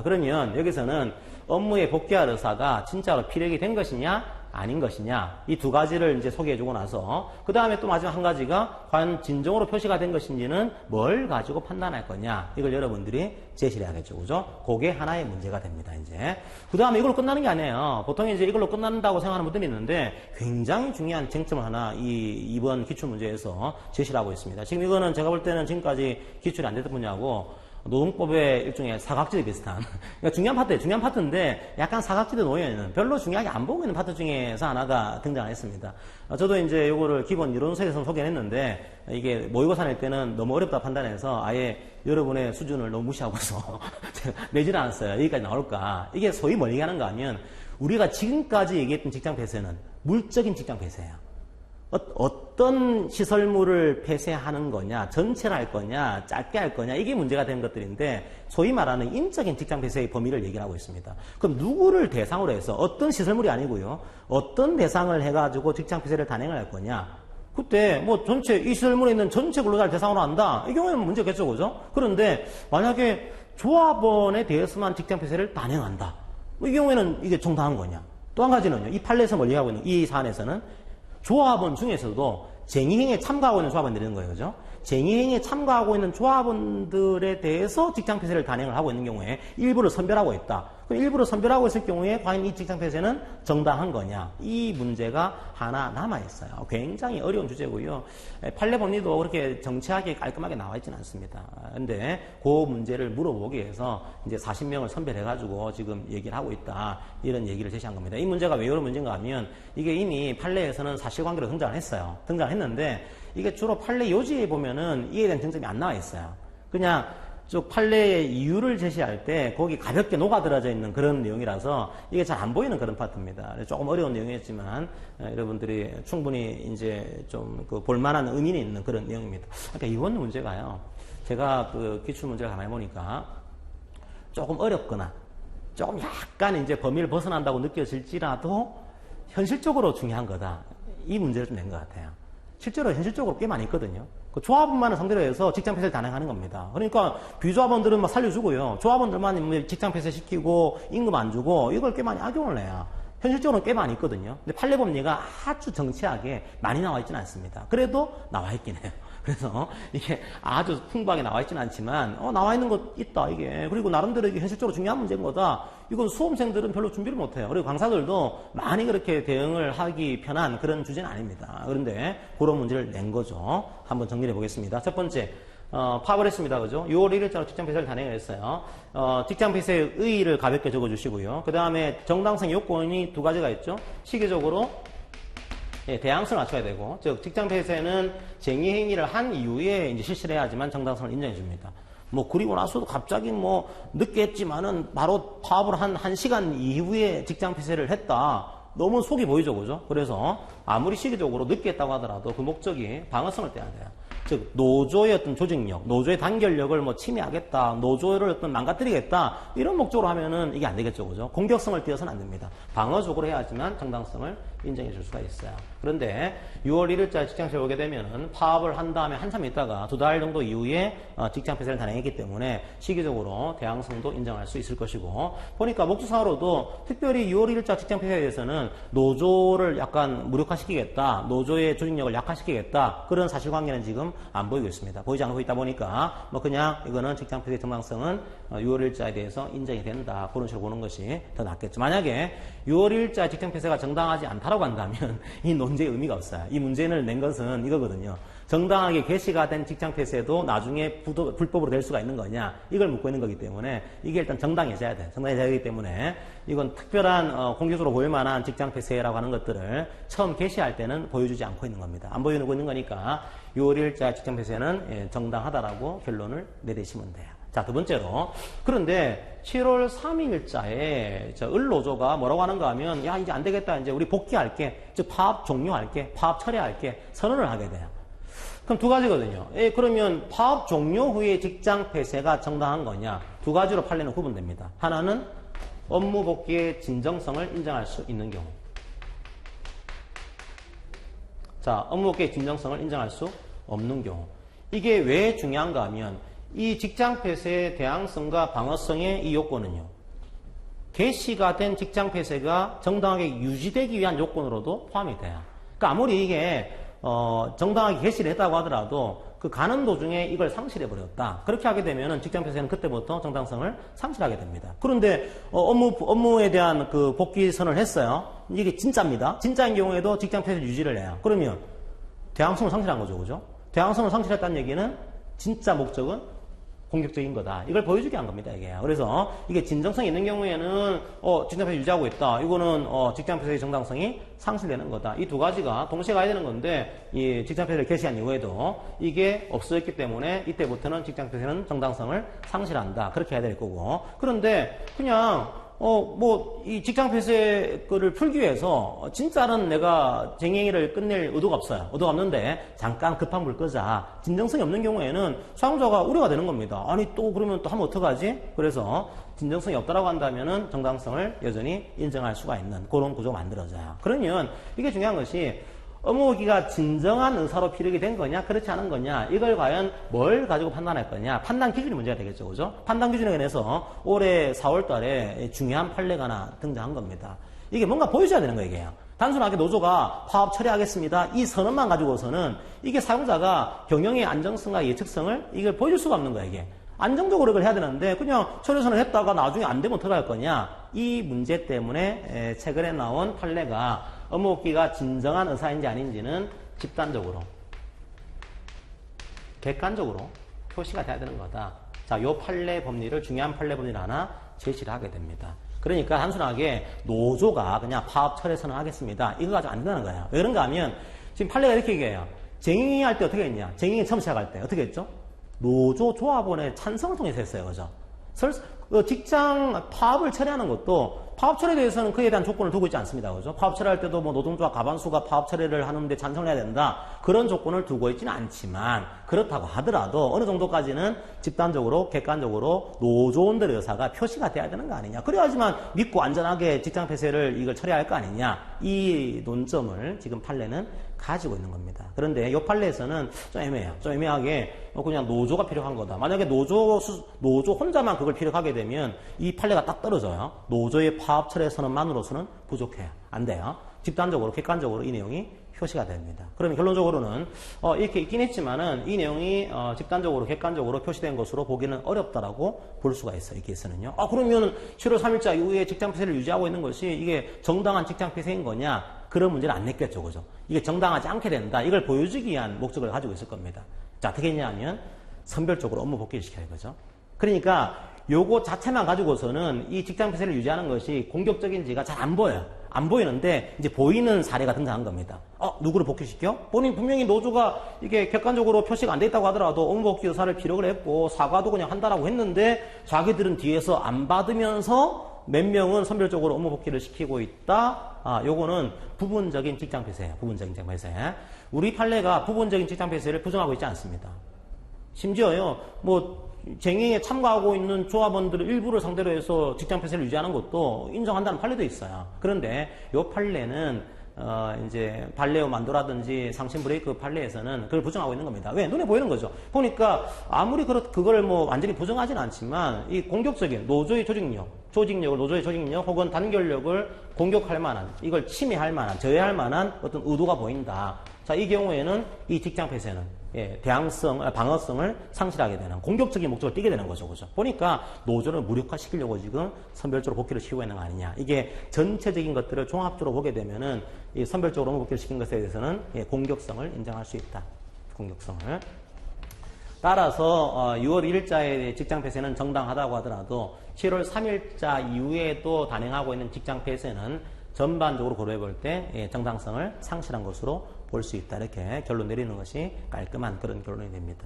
그러면 여기서는 업무에 복귀할 의사가 진짜로 피력이 된 것이냐 아닌 것이냐 이 두 가지를 이제 소개해주고 나서 그 다음에 또 마지막 한 가지가 과연 진정으로 표시가 된 것인지는 뭘 가지고 판단할 거냐 이걸 여러분들이 제시를 해야겠죠. 그죠? 그게 하나의 문제가 됩니다. 이제 그 다음에 이걸로 끝나는 게 아니에요. 보통 이제 이걸로 끝난다고 생각하는 분들이 있는데 굉장히 중요한 쟁점을 하나 이번 기출문제에서 제시를 하고 있습니다. 지금 이거는 제가 볼 때는 지금까지 기출이 안 됐던 분야고 노동법의 일종의 사각지대 비슷한 그러니까 중요한 파트예요. 중요한 파트인데 약간 사각지대 놓여있는 별로 중요하게 안 보고 있는 파트 중에서 하나가 등장했습니다. 저도 이제 요거를 기본 이론서에서 소개했는데 이게 모의고사 낼 때는 너무 어렵다 판단해서 아예 여러분의 수준을 너무 무시하고서 내지를 않았어요. 여기까지 나올까. 이게 소위 뭘 얘기하는가 하면 우리가 지금까지 얘기했던 직장 폐쇄는 물적인 직장 폐쇄예요. 어떤 시설물을 폐쇄하는 거냐, 전체를 할 거냐, 짧게 할 거냐, 이게 문제가 된 것들인데, 소위 말하는 인적인 직장 폐쇄의 범위를 얘기를 하고 있습니다. 그럼 누구를 대상으로 해서, 어떤 시설물이 아니고요, 어떤 대상을 해가지고 직장 폐쇄를 단행을 할 거냐, 그때 뭐 전체, 이 시설물에 있는 전체 근로자를 대상으로 한다? 이 경우에는 문제겠죠, 그죠? 그런데 만약에 조합원에 대해서만 직장 폐쇄를 단행한다. 이 경우에는 이게 정당한 거냐? 또 한 가지는요, 이 판례에서 뭘 얘기하고 있는, 이 사안에서는 조합원 중에서도 쟁의행위에 참가하고 있는 조합원들이 있는 거예요. 그죠? 쟁의행위에 참가하고 있는 조합원들에 대해서 직장 폐쇄를 단행을 하고 있는 경우에 일부를 선별하고 있다. 그럼 일부를 선별하고 있을 경우에 과연 이 직장 폐쇄는 정당한 거냐? 이 문제가 하나 남아있어요. 굉장히 어려운 주제고요. 판례 법리도 그렇게 정치하게 깔끔하게 나와 있지는 않습니다. 근데 그 문제를 물어보기 위해서 이제 40명을 선별해가지고 지금 얘기를 하고 있다. 이런 얘기를 제시한 겁니다. 이 문제가 왜 이런 문제인가 하면 이게 이미 판례에서는 사실관계로 등장을 했어요. 등장했는데 이게 주로 판례 요지에 보면은 이에 대한 쟁점이 안 나와 있어요. 그냥 쭉 판례의 이유를 제시할 때 거기 가볍게 녹아들어져 있는 그런 내용이라서 이게 잘 안 보이는 그런 파트입니다. 조금 어려운 내용이었지만 여러분들이 충분히 이제 좀 그 볼만한 의미는 있는 그런 내용입니다. 그러니까 이번 문제가요. 제가 그 기출 문제를 가만히 보니까 조금 어렵거나 조금 약간 이제 범위를 벗어난다고 느껴질지라도 현실적으로 중요한 거다. 이 문제를 좀 낸 것 같아요. 실제로 현실적으로 꽤 많이 있거든요. 그 조합원만을 상대로 해서 직장 폐쇄를 단행하는 겁니다. 그러니까 비조합원들은 막 살려주고요. 조합원들만 직장 폐쇄 시키고 임금 안 주고 이걸 꽤 많이 악용을 해요. 현실적으로는 꽤 많이 있거든요. 근데 판례 법리가 아주 정치하게 많이 나와 있지는 않습니다. 그래도 나와 있긴 해요. 그래서 이게 아주 풍부하게 나와 있지는 않지만 나와 있는 것 있다 이게. 그리고 나름대로 이게 현실적으로 중요한 문제인 거다. 이건 수험생들은 별로 준비를 못해요. 그리고 강사들도 많이 그렇게 대응을 하기 편한 그런 주제는 아닙니다. 그런데 그런 문제를 낸 거죠. 한번 정리해 보겠습니다. 첫 번째 파업을 했습니다. 그죠? 6월 1일자로 직장 폐쇄를 단행을 했어요. 직장 폐쇄의 의의를 가볍게 적어주시고요. 그 다음에 정당성 요건이 두 가지가 있죠. 시기적으로 대항성을 맞춰야 되고, 즉 직장 폐쇄는 쟁의 행위를 한 이후에 이제 실시를 해야지만 정당성을 인정해 줍니다. 뭐 그리고 나서도 갑자기 뭐 늦게 했지만은 바로 파업을 한 1시간 이후에 직장 폐쇄를 했다. 너무 속이 보이죠, 그죠? 그래서 아무리 시기적으로 늦게 했다고 하더라도 그 목적이 방어성을 떼야 돼요. 즉 노조의 어떤 조직력, 노조의 단결력을 뭐 침해하겠다, 노조를 어떤 망가뜨리겠다 이런 목적으로 하면은 이게 안 되겠죠, 그죠? 공격성을 띄어서는 안 됩니다. 방어적으로 해야지만 정당성을 인정해 줄 수가 있어요. 그런데 6월 1일자에 직장폐쇄 오게 되면은 파업을 한 다음에 한참 있다가 2달 정도 이후에 직장폐쇄를 단행했기 때문에 시기적으로 대항성도 인정할 수 있을 것이고, 보니까 목조상으로도 특별히 6월 1일자 직장폐쇄에 대해서는 노조를 약간 무력화시키겠다, 노조의 조직력을 약화시키겠다 그런 사실관계는 지금 안 보이고 있습니다. 보이지 않고 있다 보니까 뭐 그냥 이거는 직장폐쇄 정당성은 6월 1일자에 대해서 인정이 된다 그런 식으로 보는 것이 더 낫겠죠. 만약에 6월 1일자 직장폐쇄가 정당하지 않다라고 한다면 이 논제의 의미가 없어요. 이 문제를 낸 것은 이거거든요. 정당하게 개시가 된 직장 폐쇄도 나중에 불법으로 될 수가 있는 거냐 이걸 묻고 있는 거기 때문에 이게 일단 정당해져야 돼. 정당해져야 되기 때문에 이건 특별한 공개적으로 보일 만한 직장 폐쇄라고 하는 것들을 처음 개시할 때는 보여주지 않고 있는 겁니다. 안 보여주고 있는 거니까 요일자 직장 폐쇄는 정당하다라고 결론을 내리시면 돼요. 자, 두 번째로. 그런데 7월 3일자에 을노조가 뭐라고 하는가 하면, 야, 이제 안 되겠다. 이제 우리 복귀할게. 즉, 파업 종료할게. 파업 철회할게. 선언을 하게 돼요. 그럼 두 가지거든요. 그러면 파업 종료 후에 직장 폐쇄가 정당한 거냐? 두 가지로 판례는 구분됩니다. 하나는 업무 복귀의 진정성을 인정할 수 있는 경우. 자, 업무 복귀의 진정성을 인정할 수 없는 경우. 이게 왜 중요한가 하면, 이 직장 폐쇄의 대항성과 방어성의 이 요건은요. 개시가 된 직장 폐쇄가 정당하게 유지되기 위한 요건으로도 포함이 돼요. 그러니까 아무리 이게 정당하게 개시를 했다고 하더라도 그 가는 도중에 이걸 상실해버렸다. 그렇게 하게 되면은 직장 폐쇄는 그때부터 정당성을 상실하게 됩니다. 그런데 업무에 대한 그 복귀선을 했어요. 이게 진짜입니다. 진짜인 경우에도 직장 폐쇄를 유지를 해요. 그러면 대항성을 상실한 거죠, 그죠? 대항성을 상실했다는 얘기는 진짜 목적은 공격적인 거다. 이걸 보여주게 한 겁니다, 이게. 그래서 이게 진정성이 있는 경우에는 직장 폐쇄 유지하고 있다. 이거는 직장 폐쇄의 정당성이 상실되는 거다. 이 두 가지가 동시에 가야 되는 건데 이 직장 폐쇄를 개시한 이후에도 이게 없어졌기 때문에 이때부터는 직장 폐쇄는 정당성을 상실한다. 그렇게 해야 될 거고. 그런데 그냥 이 직장 폐쇄 거를 풀기 위해서 진짜는 내가 쟁행위를 끝낼 의도가 없어요. 의도가 없는데 잠깐 급한 불 끄자. 진정성이 없는 경우에는 사용자가 우려가 되는 겁니다. 아니 또 그러면 또 하면 어떡하지? 그래서 진정성이 없다라고 한다면은 정당성을 여전히 인정할 수가 있는 그런 구조가 만들어져요. 그러면 이게 중요한 것이 업무기가 진정한 의사로 필요하게 된 거냐, 그렇지 않은 거냐, 이걸 과연 뭘 가지고 판단할 거냐, 판단 기준이 문제가 되겠죠, 그죠? 판단 기준에 관해서 올해 4월 달에 중요한 판례가 하나 등장한 겁니다. 이게 뭔가 보여줘야 되는 거예요, 이게요. 단순하게 노조가 파업 처리하겠습니다. 이 선언만 가지고서는 이게 사용자가 경영의 안정성과 예측성을 이걸 보여줄 수가 없는 거예요, 이게. 안정적으로 이걸 해야 되는데 그냥 처리선을 했다가 나중에 안 되면 어떡할 거냐, 이 문제 때문에 최근에 나온 판례가 업무 복귀가 진정한 의사인지 아닌지는 집단적으로, 객관적으로 표시가 돼야 되는 거다. 자, 요 판례 법리를, 중요한 판례 법리를 하나 제시를 하게 됩니다. 그러니까 단순하게 노조가 그냥 파업 철회 선언하겠습니다. 이거 가지고 안 된다는 거예요. 왜 그런가 하면 지금 판례가 이렇게 얘기해요. 쟁행위 할 때 어떻게 했냐? 쟁행위 처음 시작할 때 어떻게 했죠? 노조 조합원의 찬성을 통해서 했어요. 그죠? 직장 파업을 처리하는 것도 파업 처리에 대해서는 그에 대한 조건을 두고 있지 않습니다. 그죠? 파업 처리할 때도 뭐 노동조합 과반수가 파업 처리를 하는데 찬성을 해야 된다. 그런 조건을 두고 있지는 않지만 그렇다고 하더라도 어느 정도까지는 집단적으로 객관적으로 노조원들의 의사가 표시가 돼야 되는 거 아니냐. 그래야지만 믿고 안전하게 직장 폐쇄를 이걸 처리할 거 아니냐. 이 논점을 지금 판례는 가지고 있는 겁니다. 그런데 이 판례에서는 좀 애매해요. 좀 애매하게 그냥 노조가 필요한 거다. 만약에 노조 혼자만 그걸 필요하게 되면 이 판례가 딱 떨어져요. 노조의 파업 철회 선언만으로서는 부족해요. 안 돼요. 집단적으로 객관적으로 이 내용이 표시가 됩니다. 그러면 결론적으로는 이렇게 있긴 했지만은 이 내용이 집단적으로 객관적으로 표시된 것으로 보기는 어렵다라고 볼 수가 있어요. 이 케이스는요. 그러면 7월 3일자 이후에 직장 폐쇄를 유지하고 있는 것이 이게 정당한 직장 폐쇄인 거냐? 그런 문제는 안 냈겠죠. 그죠? 이게 정당하지 않게 된다. 이걸 보여주기 위한 목적을 가지고 있을 겁니다. 자, 어떻게 했냐면 선별적으로 업무 복귀를 시켜야 거죠. 그러니까 요거 자체만 가지고서는 이 직장 폐쇄를 유지하는 것이 공격적인지가 잘 안 보여요. 안 보이는데 이제 보이는 사례가 등장한 겁니다. 누구를 복귀시켜? 본인 분명히 노조가 이게 객관적으로 표시가 안 돼 있다고 하더라도 업무 복귀 의사를 피력을 했고 사과도 그냥 한다라고 했는데 자기들은 뒤에서 안 받으면서 몇 명은 선별적으로 업무 복귀를 시키고 있다. 요거는 부분적인 직장 폐쇄예요. 부분적인 직장 폐쇄. 우리 판례가 부분적인 직장 폐쇄를 부정하고 있지 않습니다. 심지어요, 쟁행에 참가하고 있는 조합원들의 일부를 상대로 해서 직장 폐쇄를 유지하는 것도 인정한다는 판례도 있어요. 그런데 이 판례는 이제 발레오 만도라든지 상신 브레이크 판례에서는 그걸 부정하고 있는 겁니다. 왜? 눈에 보이는 거죠. 보니까 아무리 그걸 완전히 부정하지는 않지만 이 공격적인 노조의 노조의 조직력 혹은 단결력을 공격할 만한, 이걸 침해할 만한, 저해할 만한 어떤 의도가 보인다. 자, 이 경우에는 이 직장 폐쇄는 방어성을 상실하게 되는 공격적인 목적을 띠게 되는 거죠. 그죠? 보니까 노조를 무력화시키려고 지금 선별적으로 복귀를 시키고 있는 거 아니냐. 이게 전체적인 것들을 종합적으로 보게 되면은 이 선별적으로 복귀를 시킨 것에 대해서는 공격성을 인정할 수 있다. 공격성을. 따라서 6월 1일자의 직장 폐쇄는 정당하다고 하더라도 7월 3일자 이후에도 단행하고 있는 직장 폐쇄는 전반적으로 고려해 볼 때 정당성을 상실한 것으로 볼 수 있다. 이렇게 결론 내리는 것이 깔끔한 그런 결론이 됩니다.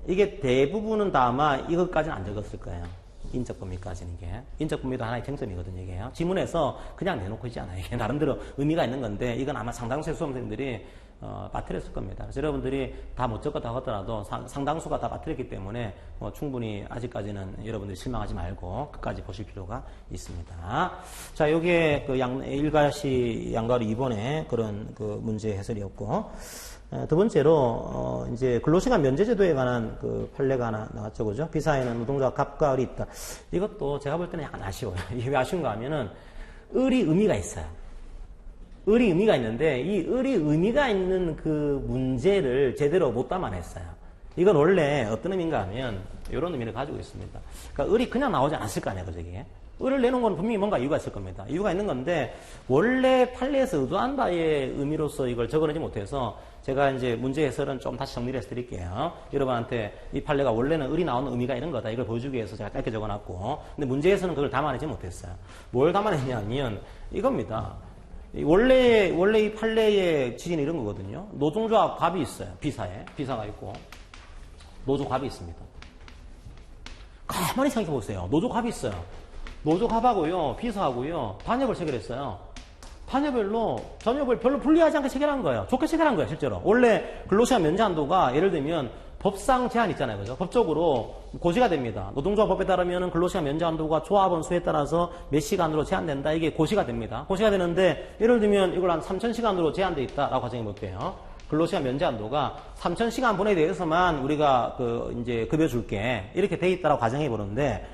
이게 대부분은 다 아마 이것까지는 안 적었을 거예요. 인적 범위까지는 이게. 인적 범위도 하나의 쟁점이거든요, 이게요. 지문에서 그냥 내놓고 있지 않아요. 이게 나름대로 의미가 있는 건데, 이건 아마 상당수의 수험생들이 빠뜨렸을 겁니다. 그래서 여러분들이 다 못 적었다고 하더라도 상당수가 다 빠뜨렸기 때문에 충분히 아직까지는 여러분들이 실망하지 말고 끝까지 보실 필요가 있습니다. 자, 요게 그 1가시 양가로 2번의 그런 그 문제 해설이었고, 두 번째로 이제 근로시간 면제제도에 관한 그 판례가 하나 나왔죠, 그죠? 비사에는 노동자가 갑과 을이 있다. 이것도 제가 볼 때는 약간 아쉬워요. 이게 왜 아쉬운가 하면은 을이 의미가 있어요. 을이 의미가 있는데 이 을이 의미가 있는 그 문제를 제대로 못 담아냈어요. 이건 원래 어떤 의미인가 하면 이런 의미를 가지고 있습니다. 그러니까 을이 그냥 나오지 않았을 거 아니에요, 그저기. 을을 내놓은 건 분명히 뭔가 이유가 있을 겁니다. 이유가 있는 건데 원래 판례에서 의도한 바의 의미로서 이걸 적어내지 못해서 제가 이제 문제 해설은 좀 다시 정리를 해서 드릴게요. 여러분한테 이 판례가 원래는 을이 나오는 의미가 이런 거다. 이걸 보여주기 위해서 제가 짧게 적어놨고, 근데 문제에서는 그걸 담아내지 못했어요. 뭘 담아냈냐면 이겁니다. 원래 이 판례의 지진이 이런 거거든요. 노동조합 갑이 있어요. 비사에. 비사가 있고. 노조갑이 있습니다. 가만히 생각해 보세요. 노조갑이 있어요. 노조갑하고요, 비사하고요, 단협을 체결했어요. 단협별로 전협을 별로 불리하지 않게 체결한 거예요. 좋게 체결한 거예요, 실제로. 원래 근로시간 면제 한도가 예를 들면 법상 제한 있잖아요, 그죠? 법적으로 고시가 됩니다. 노동조합 법에 따르면 근로시간 면제 한도가 조합원 수에 따라서 몇 시간으로 제한된다. 이게 고시가 됩니다. 고시가 되는데 예를 들면 이걸 한 3,000시간으로 제한돼 있다라고 가정해 볼게요. 근로시간 면제 한도가 3,000시간 분에 대해서만 우리가 이제 급여 줄게 이렇게 돼 있다라고 가정해 보는데.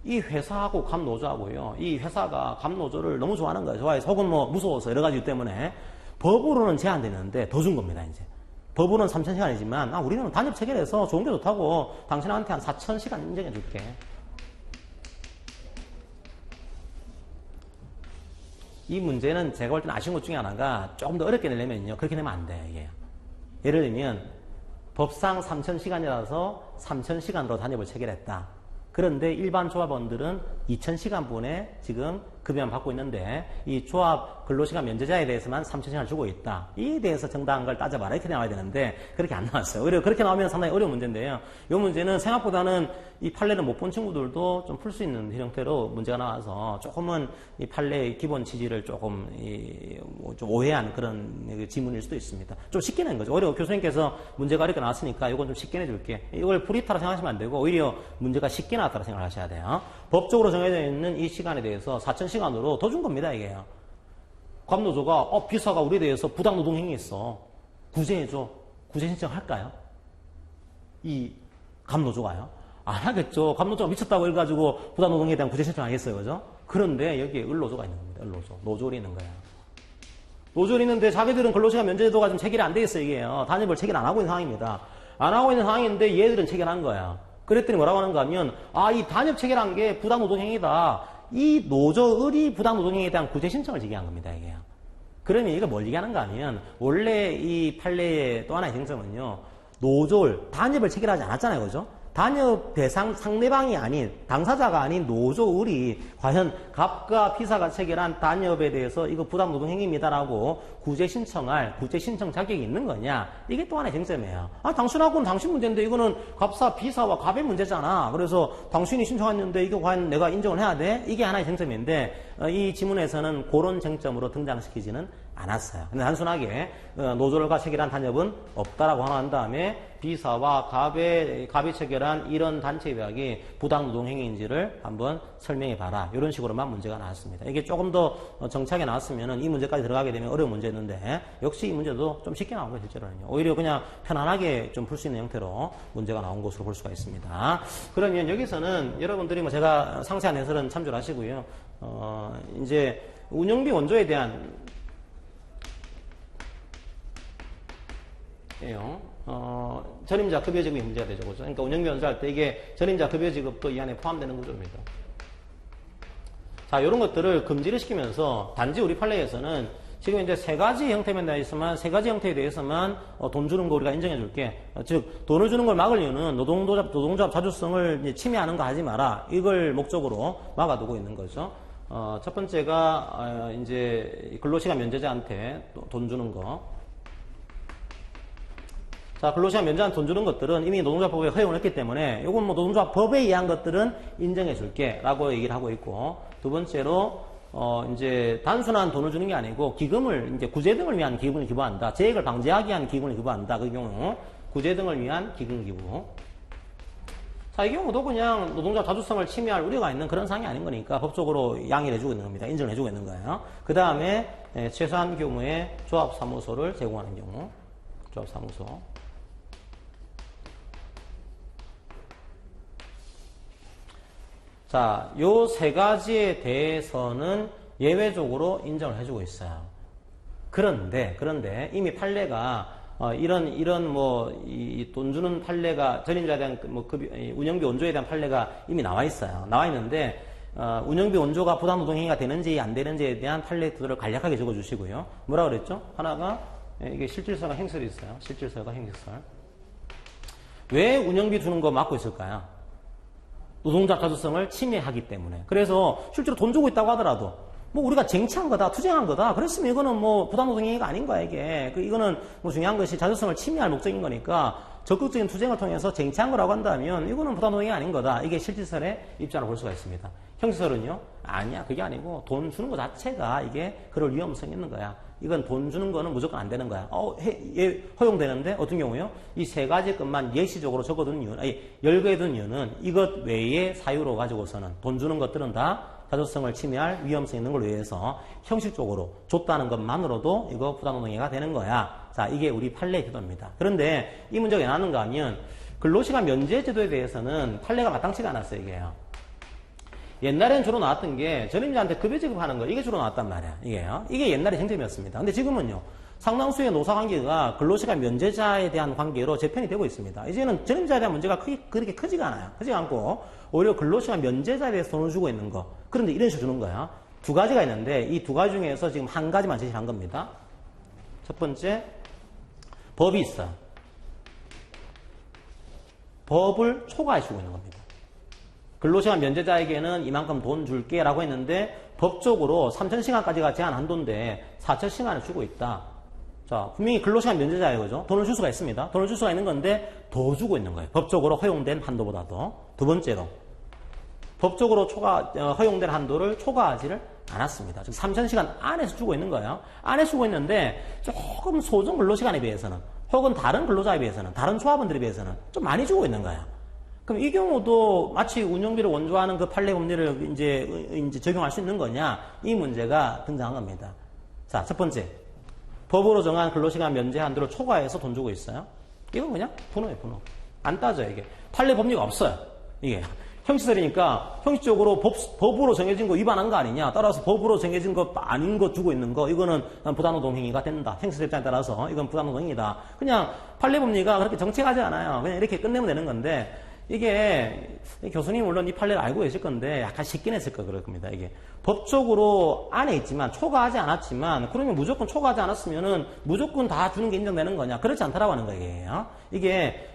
이 회사하고 갑노조하고요. 이 회사가 갑노조를 너무 좋아하는 거예요. 좋아해서 혹은 뭐 무서워서 여러 가지 이유 때문에 법으로는 제한되는데 더 준 겁니다, 이제. 법으로는 3,000시간이지만 우리는 단협 체결해서 좋은 게 좋다고 당신한테 한 4,000시간 인정해 줄게. 이 문제는 제가 볼 때는 아쉬운 것 중에 하나가 조금 더 어렵게 내려면요. 그렇게 내면 안 돼요, 이게. 예를 들면 법상 3,000시간이라서 3,000시간으로 단협을 체결했다. 그런데 일반 조합원들은 2,000시간분에 지금 급여만 받고 있는데 이 조합 근로시간 면제자에 대해서만 3,000시간을 주고 있다. 이에 대해서 정당한 걸 따져봐라. 이렇게 나와야 되는데 그렇게 안 나왔어요. 오히려 그렇게 나오면 상당히 어려운 문제인데요. 이 문제는 생각보다는 이 판례를 못 본 친구들도 좀 풀 수 있는 형태로 문제가 나와서 조금은 이 판례의 기본 취지를 조금 좀 오해한 그런 지문일 수도 있습니다. 좀 쉽게 낸 거죠. 오히려 교수님께서 문제가 이렇게 나왔으니까 이건 좀 쉽게 내줄게. 이걸 프리타로 생각하시면 안 되고 오히려 문제가 쉽게 나왔다고 생각하셔야 돼요. 법적으로 정해져 있는 이 시간에 대해서 4,000시간으로 더 준 겁니다, 이게요. 갑노조가 비사가 우리에 대해서 부당노동 행위했어. 구제해줘. 구제 신청할까요? 이 갑노조가요? 안 하겠죠. 갑노조가 미쳤다고 해가지고 부당노동에 대한 구제 신청하겠어요, 그죠? 그런데 여기에 을노조가 있는 겁니다. 을노조. 노조리 있는 거예요. 노조리 있는데 자기들은 근로시간 면제제도가 좀 체결이 안 돼 있어요, 이게요. 단협을 체결 안 하고 있는 상황입니다. 안 하고 있는 상황인데 얘들은 체결한 거야. 그랬더니 뭐라고 하는가 하면 이 단협 체결한 게 부당노동행위다. 이 노조을이 부당노동행위에 대한 구제 신청을 제기한 겁니다, 이게요. 그러면 이거 뭘 얘기하는가 하면 원래 이 판례의 또 하나의 쟁점은요. 노조를 단협을 체결하지 않았잖아요, 그죠? 단협 대상 상대방이 아닌 당사자가 아닌 노조을이 과연 갑과 피사가 체결한 단협에 대해서 이거 부당노동 행위입니다라고 구제 신청할 구제 신청 자격이 있는 거냐? 이게 또 하나의 쟁점이에요. 당신하고는 당신 문제인데 이거는 갑사 비사와 갑의 문제잖아. 그래서 당신이 신청했는데 이거 과연 내가 인정을 해야 돼? 이게 하나의 쟁점인데 이 지문에서는 그런 쟁점으로 등장시키지는 않았어요. 근데 단순하게 노조를과 체결한 단협은 없다라고 한 다음에 비사와 갑이 체결한 이런 단체 계약이 부당노동 행위인지를 한번 설명해 봐라. 이런 식으로만 문제가 나왔습니다. 이게 조금 더 정착에 나왔으면 이 문제까지 들어가게 되면 어려운 문제였는데 역시 이 문제도 좀 쉽게 나온 거예요, 실제로는요. 오히려 그냥 편안하게 좀 풀 수 있는 형태로 문제가 나온 것으로 볼 수가 있습니다. 그러면 여기서는 여러분들이 제가 상세한 해설은 참조를 하시고요. 이제 운영비 원조에 대한 전임자 급여 지급이 문제가 되죠. 그죠? 그러니까 운영비 원조할 때 이게 전임자 급여 지급도 이 안에 포함되는 구조입니다. 자, 이런 것들을 금지를 시키면서 단지 우리 판례에서는 지금 이제 세 가지 형태만 되어 있으면 세 가지 형태에 대해서만 돈 주는 거 우리가 인정해 줄게. 즉 돈을 주는 걸 막을 이유는 노동조합 자주성을 이제 침해하는 거 하지 마라. 이걸 목적으로 막아두고 있는 거죠. 첫 번째가 이제 근로시간 면제자한테 돈 주는 거. 자, 근로시간 면제한 돈 주는 것들은 이미 노동조합법에 허용을 했기 때문에 이건 뭐 노동조합법에 의한 것들은 인정해 줄게 라고 얘기를 하고 있고, 두 번째로 이제 단순한 돈을 주는 게 아니고 기금을 이제 구제 등을 위한 기금을 기부한다. 재액을 방지하기 위한 기금을 기부한다. 그 경우 구제 등을 위한 기금 기부. 자, 이 경우도 그냥 노동자 자주성을 침해할 우려가 있는 그런 사항이 아닌 거니까 법적으로 양해를 해주고 있는 겁니다. 인정을 해주고 있는 거예요. 그 다음에 최소한 규모의 조합사무소를 제공하는 경우, 조합사무소. 자, 요 세 가지에 대해서는 예외적으로 인정을 해주고 있어요. 그런데 이미 판례가 이런 뭐 이 돈 주는 판례가 전임자에 대한 뭐 운영비 원조에 대한 판례가 이미 나와 있어요. 나와 있는데 운영비 원조가 부당노동행위가 되는지 안 되는지에 대한 판례들을 간략하게 적어주시고요. 뭐라 그랬죠? 하나가 이게 실질서가 행설이 있어요. 실질서가 행설. 왜 운영비 주는 거 막고 있을까요? 노동자 자주성을 침해하기 때문에. 그래서 실제로 돈 주고 있다고 하더라도 뭐 우리가 쟁취한 거다, 투쟁한 거다. 그랬으면 이거는 뭐 부당노동행위가 아닌 거야, 이게. 이거는 뭐 중요한 것이 자주성을 침해할 목적인 거니까 적극적인 투쟁을 통해서 쟁취한 거라고 한다면 이거는 부당노동행위 아닌 거다. 이게 실질설의 입장을 볼 수가 있습니다. 형식설은요? 아니야. 그게 아니고 돈 주는 것 자체가 이게 그럴 위험성이 있는 거야. 이건 돈 주는 거는 무조건 안 되는 거야. 허용되는데 어떤 경우요? 이 세 가지 것만 예시적으로 적어둔 이유는, 열거해둔 이유는 이것 외의 사유로 가지고서는 돈 주는 것들은 다 자주성을 침해할 위험성이 있는 걸 위해서 형식적으로 줬다는 것만으로도 이거 부당노동행위가 되는 거야. 자, 이게 우리 판례의 태도입니다. 그런데 이 문제가 왜 나왔는가 하면 근로시간 면제 제도에 대해서는 판례가 마땅치가 않았어요, 이게요. 옛날엔 주로 나왔던 게 전임자한테 급여 지급하는 거, 이게 주로 나왔단 말이야. 이게 옛날의 쟁점이었습니다. 근데 지금은요, 상당수의 노사관계가 근로시간 면제자에 대한 관계로 재편이 되고 있습니다. 이제는 전임자에 대한 문제가 그렇게 크지가 않아요. 크지가 않고 오히려 근로시간 면제자에 대해서 돈을 주고 있는 거. 그런데 이런 식으로 주는 거야. 두 가지가 있는데 이 두 가지 중에서 지금 한 가지만 제시를 한 겁니다. 첫 번째, 법이 있어요. 법을 초과해 주고 있는 겁니다. 근로시간 면제자에게는 이만큼 돈 줄게 라고 했는데 법적으로 3,000시간까지가 제한 한도인데 4,000시간을 주고 있다. 자, 분명히 근로시간 면제자예요, 그죠? 돈을 줄 수가 있습니다. 돈을 줄 수가 있는 건데 더 주고 있는 거예요. 법적으로 허용된 한도보다도. 두 번째로, 법적으로 허용된 한도를 초과하지를 않았습니다. 즉 3,000시간 안에서 주고 있는 거예요. 안에 주고 있는데 조금 소정 근로시간에 비해서는, 혹은 다른 근로자에 비해서는, 다른 조합원들에 비해서는 좀 많이 주고 있는 거예요. 그럼 이 경우도 마치 운영비를 원조하는 그 판례 법리를 이제 적용할 수 있는 거냐? 이 문제가 등장한 겁니다. 자, 첫 번째. 법으로 정한 근로시간 면제 한도를 초과해서 돈 주고 있어요. 이건 그냥 분호예요, 분호. 안 따져요, 이게. 판례 법리가 없어요. 이게. 형식설이니까 형식적으로 법으로 정해진 거 위반한 거 아니냐. 따라서 법으로 정해진 거 아닌 거 주고 있는 거, 이거는 부당노동 행위가 된다. 형식설 입장에 따라서 이건 부당노동 행위다. 그냥 판례 법리가 그렇게 정책하지 않아요. 그냥 이렇게 끝내면 되는 건데, 이게 교수님 물론 이 판례를 알고 계실 건데 약간 쉽긴 했을 그럴 겁니다. 이게 법적으로 안에 있지만 초과하지 않았지만, 그러면 무조건 초과하지 않았으면은 무조건 다 주는 게 인정되는 거냐? 그렇지 않다라고 하는 거예요. 이게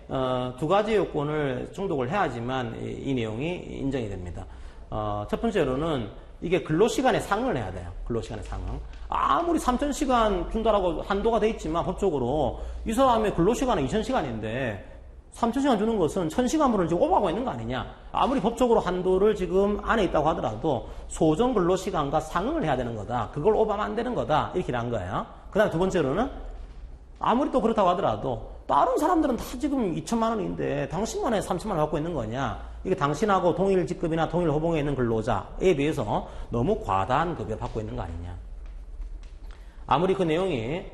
두 가지 요건을 충족을 해야지만 이 내용이 인정이 됩니다. 첫 번째로는 이게 근로시간에 상응을 해야 돼요. 근로시간에 상응. 아무리 3,000시간 준다라고 한도가 돼 있지만 법적으로 이 사람의 근로시간은 2,000시간인데 3,000시간 주는 것은 1,000시간분을 지금 오버하고 있는 거 아니냐. 아무리 법적으로 한도를 지금 안에 있다고 하더라도 소정 근로시간과 상응을 해야 되는 거다. 그걸 오버하면 안 되는 거다. 이렇게 한 거예요. 그 다음에 두 번째로는 아무리 또 그렇다고 하더라도 다른 사람들은 다 지금 2천만 원인데 당신만 해 3천만 원 갖고 있는 거냐. 이게 당신하고 동일 직급이나 동일 호봉에 있는 근로자에 비해서 너무 과다한 급여 받고 있는 거 아니냐. 아무리 그 내용이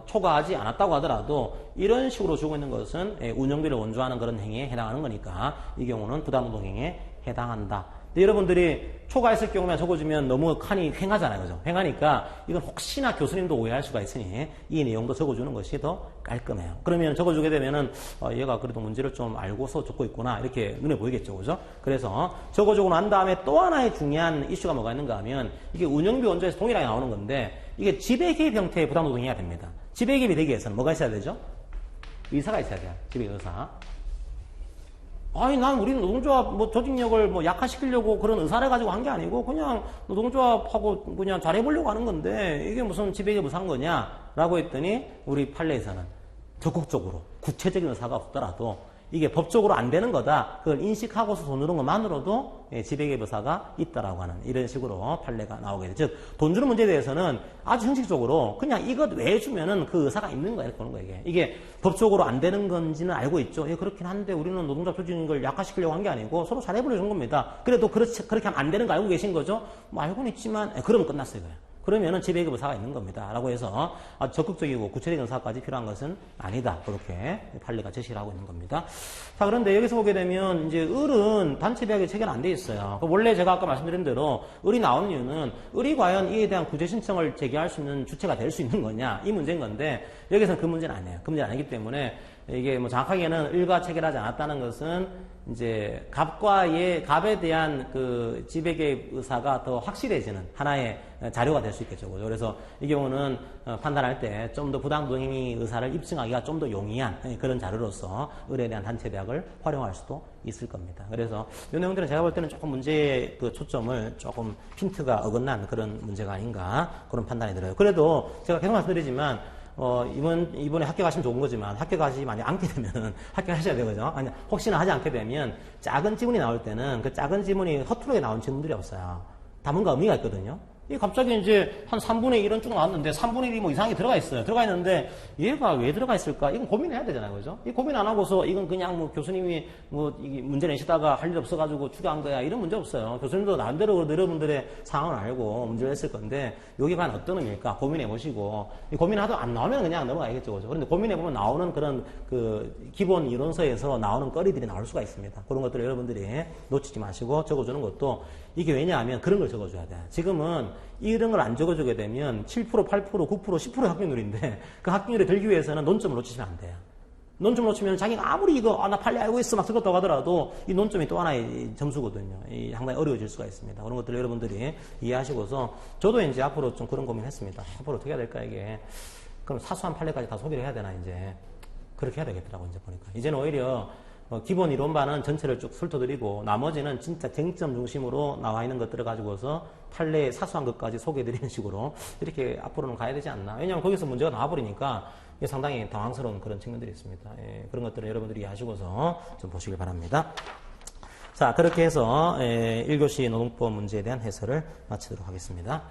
초과하지 않았다고 하더라도 이런 식으로 주고 있는 것은 운영비를 원조하는 그런 행위에 해당하는 거니까 이 경우는 부당노동 행위에 해당한다. 근데 여러분들이 초과했을 경우만 적어주면 너무 칸이 횡하잖아요. 그죠? 횡하니까 이건 혹시나 교수님도 오해할 수가 있으니 이 내용도 적어주는 것이 더 깔끔해요. 그러면 적어주게 되면은 얘가 그래도 문제를 좀 알고서 적고 있구나 이렇게 눈에 보이겠죠. 그죠? 그래서 적어주고 난 다음에 또 하나의 중요한 이슈가 뭐가 있는가 하면 이게 운영비 원조에서 동일하게 나오는 건데 이게 지배개입 형태의 부당노동해야 됩니다. 지배개입이 되기 위해서는 뭐가 있어야 되죠? 의사가 있어야 돼요. 지배개입 의사. 아니, 난 우리 노동조합 조직력을 약화시키려고 그런 의사를 가지고 한 게 아니고 그냥 노동조합하고 그냥 잘해보려고 하는 건데 이게 무슨 지배개입 의사인 거냐라고 했더니 우리 판례에서는 적극적으로 구체적인 의사가 없더라도 이게 법적으로 안 되는 거다. 그걸 인식하고서 돈 주는 것만으로도 지배개입 의사가 있다라고 하는 이런 식으로 판례가 나오게 되죠. 즉, 돈 주는 문제에 대해서는 아주 형식적으로 그냥 이것 왜 주면은 그 의사가 있는 거야. 이렇게 보는 거예요. 이게 법적으로 안 되는 건지는 알고 있죠. 예, 그렇긴 한데 우리는 노동자 조직을 약화시키려고 한 게 아니고 서로 잘해보려고 한 겁니다. 그래도 그렇게 하면 안 되는 거 알고 계신 거죠? 알고는 있지만, 그러면 끝났어요. 그러면은 지배개입 의사가 있는 겁니다. 라고 해서 아주 적극적이고 구체적인 의사까지 필요한 것은 아니다. 그렇게 판례가 제시를 하고 있는 겁니다. 자, 그런데 여기서 보게 되면 이제 을은 단체 계약이 체결 안 돼 있어요. 원래 제가 아까 말씀드린 대로 을이 나온 이유는 을이 과연 이에 대한 구제 신청을 제기할 수 있는 주체가 될 수 있는 거냐 이 문제인 건데 여기서는 그 문제는 아니에요. 그 문제는 아니기 때문에 이게 정확하게는 을과 체결하지 않았다는 것은 이제 갑에 대한 그 지배개입 의사가 더 확실해지는 하나의 자료가 될 수 있겠죠. 그래서 이 경우는 판단할 때 좀 더 부당노동행위 의사를 입증하기가 좀 더 용이한 그런 자료로서 을에 대한 단체 계약을 활용할 수도 있을 겁니다. 그래서 이 내용들은 제가 볼 때는 조금 문제의 그 초점을 조금 핀트가 어긋난 그런 문제가 아닌가 그런 판단이 들어요. 그래도 제가 계속 말씀드리지만 이번에 학교 가시면 좋은 거지만 학교 가시지 만약 않게 되면 학교 하셔야 되거든요. 아니, 혹시나 하지 않게 되면 작은 지문이 나올 때는 그 작은 지문이 허투루에 나온 지문들이 없어요. 다 뭔가 의미가 있거든요. 이 갑자기 이제 한 3분의 1은 쭉 나왔는데 3분의 1이 이상하게 들어가 있어요. 들어가 있는데 얘가 왜 들어가 있을까? 이건 고민해야 되잖아요. 그죠? 이 고민 안 하고서 이건 그냥 교수님이 이 문제 내시다가 할 일 없어가지고 추가한 거야. 이런 문제 없어요. 교수님도 나름대로 여러분들의 상황을 알고 문제를 했을 건데 여기 과연 어떤 의미일까? 고민해 보시고 고민하도 안 나오면 그냥 넘어가겠죠. 그죠? 그런데 고민해 보면 나오는 그런 그 기본 이론서에서 나오는 거리들이 나올 수가 있습니다. 그런 것들을 여러분들이 놓치지 마시고 적어주는 것도 이게 왜냐하면 그런 걸 적어줘야 돼. 지금은 이런 걸 안 적어주게 되면 7%, 8%, 9%, 10% 합격률인데 그 합격률에 들기 위해서는 논점을 놓치시면 안 돼요. 논점을 놓치면 자기가 아무리 이거 나 판례 알고 있어 막 적었다고 하더라도 이 논점이 또 하나의 점수거든요. 상당히 어려워질 수가 있습니다. 그런 것들을 여러분들이 이해하시고서 저도 이제 앞으로 좀 그런 고민했습니다. 앞으로 어떻게 해야 될까 이게. 그럼 사소한 판례까지 다 소개를 해야 되나 이제. 그렇게 해야 되겠더라고 이제 보니까. 이제는 오히려 기본 이론반은 전체를 쭉 훑어드리고 나머지는 진짜 쟁점 중심으로 나와 있는 것들을 가지고서 판례의 사소한 것까지 소개해드리는 식으로 이렇게 앞으로는 가야 되지 않나. 왜냐하면 거기서 문제가 나와버리니까 상당히 당황스러운 그런 측면들이 있습니다. 그런 것들을 여러분들이 이해하시고서 좀 보시길 바랍니다. 자, 그렇게 해서 1교시 노동법 문제에 대한 해설을 마치도록 하겠습니다.